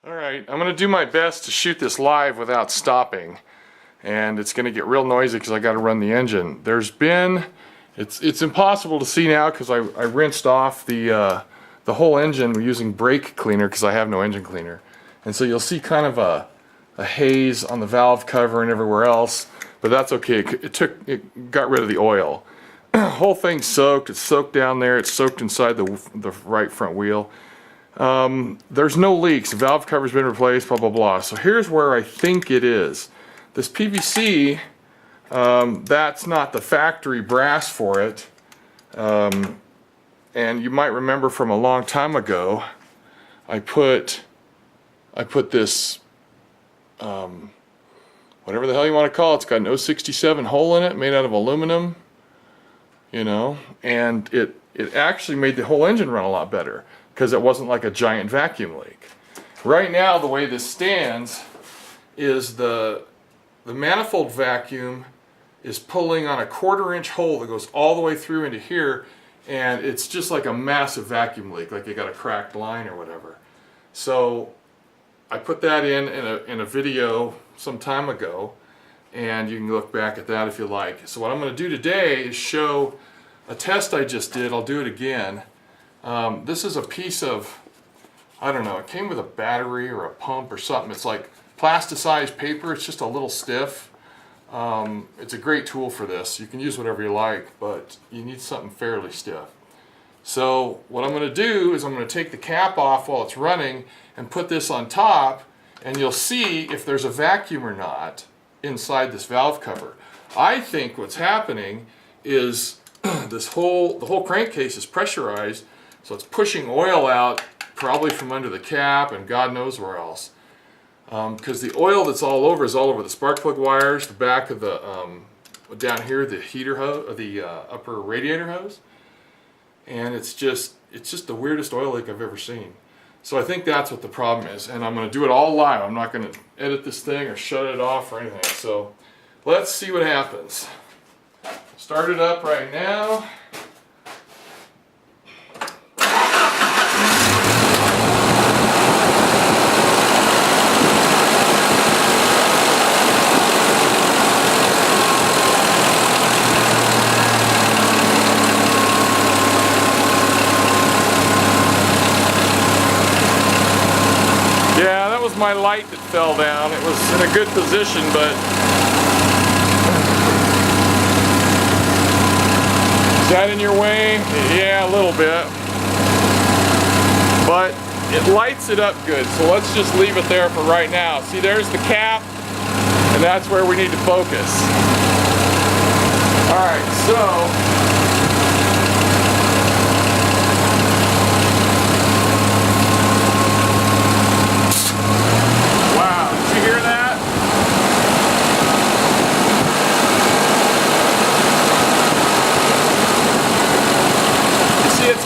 Alright, I'm going to do my best to shoot this live without stopping. And it's going to get real noisy because I got to run the engine. It's impossible to see now because I rinsed off the whole engine using brake cleaner because I have no engine cleaner. And so you'll see kind of a haze on the valve cover and everywhere else. But that's okay. It got rid of the oil. The whole thing's soaked. It's soaked down there. It's soaked inside the right front wheel. There's no leaks. The valve cover's been replaced, blah, blah, blah. So here's where I think it is. This PVC, that's not the factory brass for it. And you might remember from a long time ago, I put this, whatever the hell you want to call it, it's got an 067 hole in it, made out of aluminum, you know, and it actually made the whole engine run a lot better because it wasn't like a giant vacuum leak. Right now, the way this stands is the manifold vacuum is pulling on a 1/4 inch hole that goes all the way through into here, and it's just like a massive vacuum leak, like you got a cracked line or whatever. So I put that in a video some time ago, and you can look back at that if you like. So what I'm going to do today is show a test I just did. I'll do it again. This is a piece of, I don't know, it came with a battery or a pump or something. It's like plasticized paper. It's just a little stiff. It's a great tool for this. You can use whatever you like, but you need something fairly stiff. So what I'm going to do is I'm going to take the cap off while it's running and put this on top, and you'll see if there's a vacuum or not inside this valve cover. I think what's happening is the whole crankcase is pressurized, so it's pushing oil out probably from under the cap and God knows where else. Because the oil that's all over is all over the spark plug wires, the back of the down here, the heater hose, the upper radiator hose, and it's just the weirdest oil leak I've ever seen. So I think that's what the problem is, and I'm going to do it all live. I'm not going to edit this thing or shut it off or anything. So let's see what happens. Start it up right now. Yeah, that was my light that fell down. It was in a good position, but is that in your way? Yeah, a little bit. But it lights it up good, so let's just leave it there for right now. See, there's the cap, and that's where we need to focus. Alright, so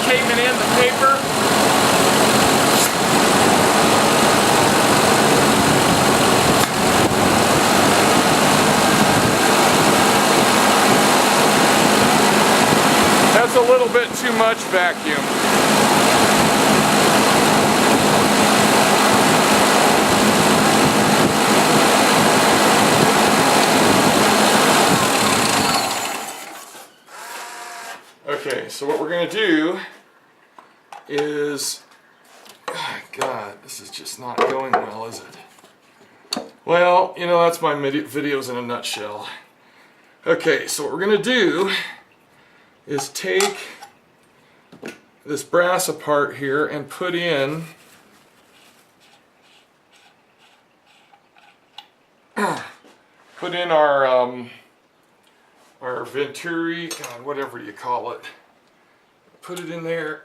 caving in the paper. That's a little bit too much vacuum. Okay, so what we're going to do is, oh God, this is just not going well, is it? Well, you know, that's my videos in a nutshell. Okay, so what we're going to do is take this brass apart here and put in our Venturi, God, whatever you call it. Put it in there.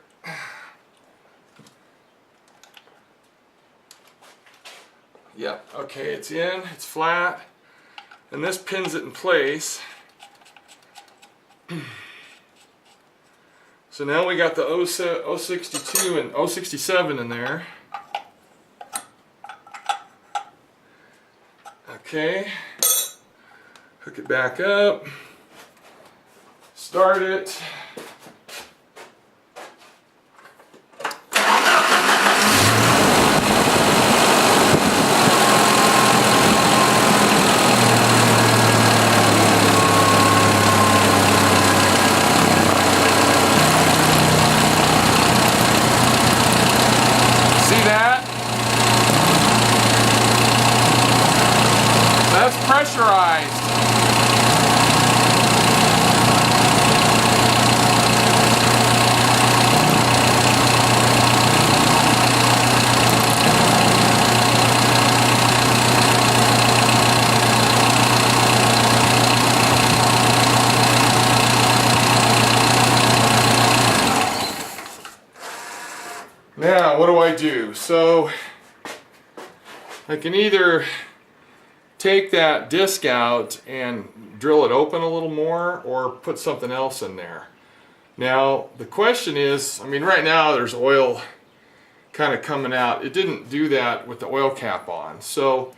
Yep, okay, it's in, it's flat, and this pins it in place. So now we got the 062 and 067 in there. Okay, hook it back up, start it. surprised. Now, what do I do? So, I can either take that disc out and drill it open a little more, or put something else in there. Now, the question is, I mean, right now there's oil kind of coming out. It didn't do that with the oil cap on. So,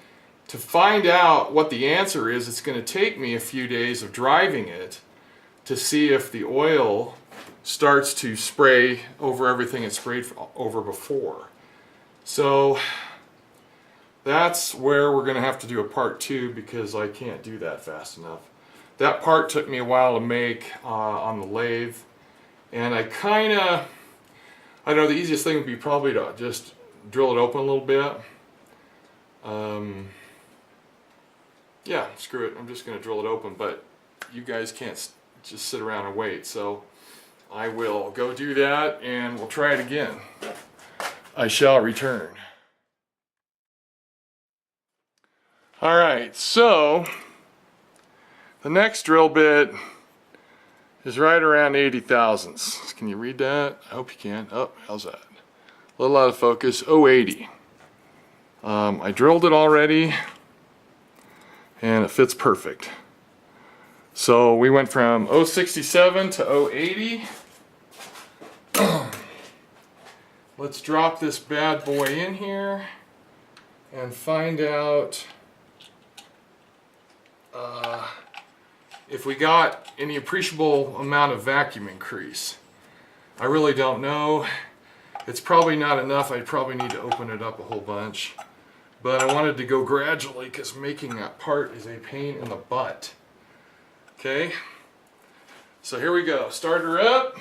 to find out what the answer is, it's going to take me a few days of driving it to see if the oil starts to spray over everything it sprayed over before. So that's where we're going to have to do a part 2, because I can't do that fast enough. That part took me a while to make on the lathe, and I don't know, the easiest thing would be probably to just drill it open a little bit. Yeah, screw it, I'm just going to drill it open, but you guys can't just sit around and wait, so I will go do that and we'll try it again. I shall return. Alright, so the next drill bit is right around 80 thousandths. Can you read that? I hope you can. Oh, how's that? A little out of focus. 080. I drilled it already and it fits perfect. So we went from 067 to 080. Let's drop this bad boy in here and find out if we got any appreciable amount of vacuum increase. I really don't know. It's probably not enough. I probably need to open it up a whole bunch. But I wanted to go gradually because making that part is a pain in the butt. Okay, so here we go. Start her up.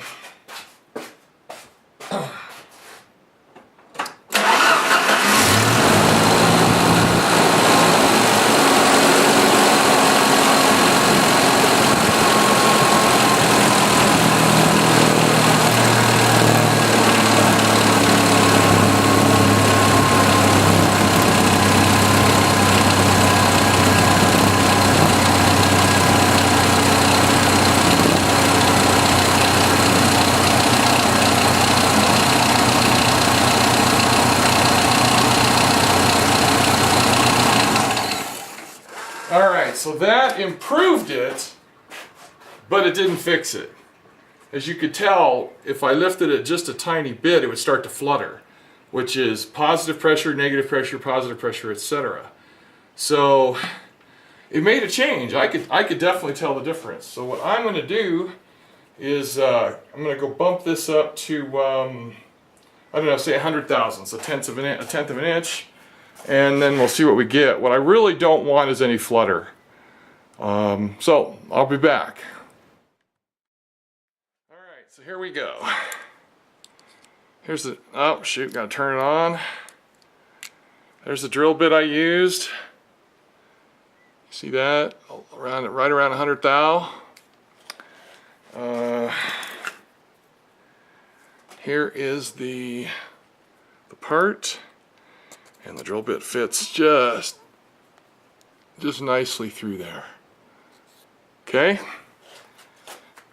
So that improved it, but it didn't fix it. As you could tell, if I lifted it just a tiny bit, it would start to flutter, which is positive pressure, positive pressure, etc. So it made a change. I could definitely tell the difference. So what I'm going to do is I'm going to go bump this up to I don't know, say 100 thousandths, a tenth of an inch, and then we'll see what we get. What I really don't want is any flutter. So I'll be back. Alright, so here we go. Here's the, oh shoot, gotta turn it on. There's the drill bit I used. See that? Right around 100 thou. Here is the part, and the drill bit fits just nicely through there. Okay.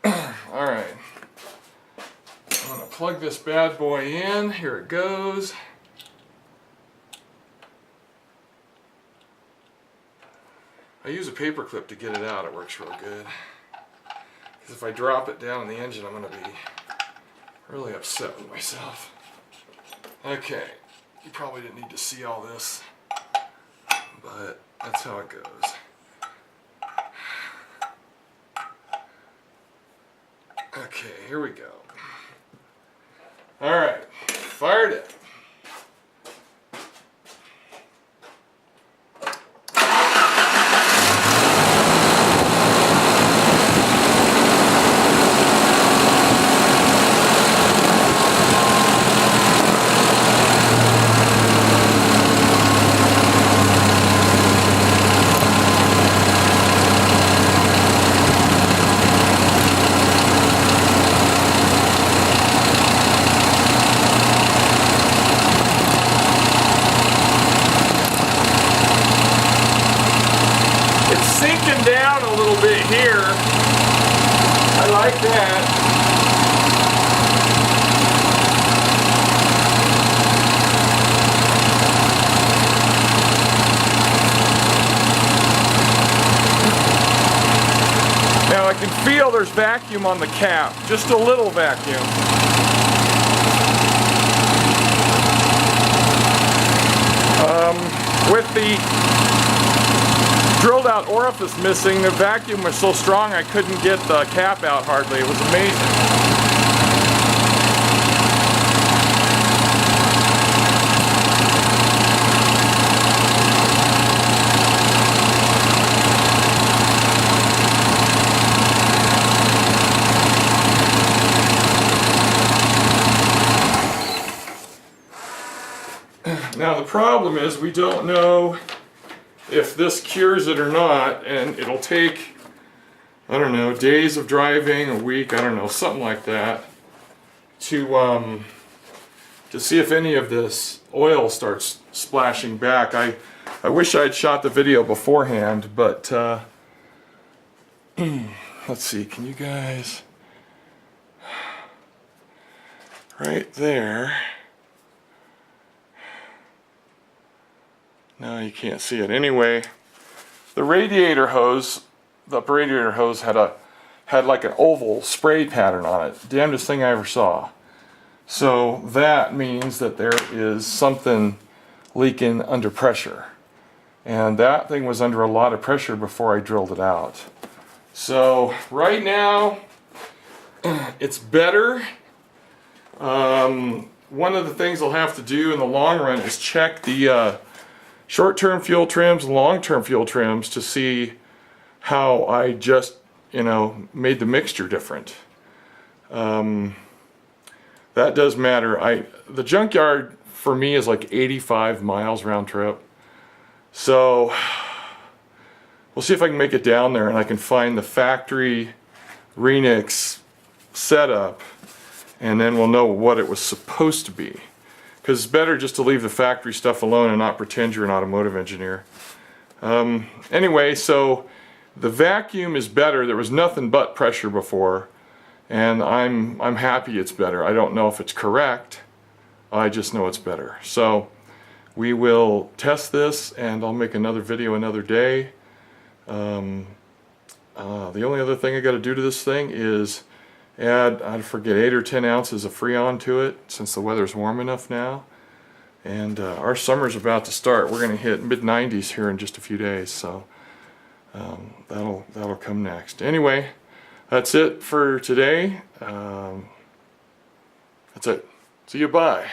All right. I'm gonna plug this bad boy in. Here it goes. I use a paper clip to get it out. It works real good. Because if I drop it down in the engine, I'm gonna be really upset with myself. Okay. You probably didn't need to see all this, but that's how it goes. Okay, here we go. Alright, fired it. down a little bit here. I like that. Now I can feel there's vacuum on the cap, just a little vacuum. With the drilled out orifice missing, the vacuum was so strong I couldn't get the cap out hardly. It was amazing. Now the problem is we don't know if this cures it or not, and it'll take, I don't know, days of driving, a week, I don't know, something like that, to see if any of this oil starts splashing back. I wish I'd shot the video beforehand, but let's see, can you guys, right there. No, you can't see it. Anyway, the radiator hose, the upper radiator hose had like an oval spray pattern on it. Damnedest thing I ever saw. So that means that there is something leaking under pressure. And that thing was under a lot of pressure before I drilled it out. So right now, it's better. One of the things I'll have to do in the long run is check the short-term fuel trims and long-term fuel trims to see how I just, made the mixture different. That does matter. The junkyard for me is like 85 miles round trip. So we'll see if I can make it down there and I can find the factory Renix setup, and then we'll know what it was supposed to be. Because it's better just to leave the factory stuff alone and not pretend you're an automotive engineer. Anyway, so the vacuum is better. There was nothing but pressure before, and I'm happy it's better. I don't know if it's correct. I just know it's better. So we will test this, and I'll make another video another day. The only other thing I got to do to this thing is add, I forget, 8 or 10 ounces of Freon to it, since the weather's warm enough now. And our summer's about to start. We're going to hit mid-90s here in just a few days, so that'll come next. Anyway, that's it for today. That's it. See you, bye.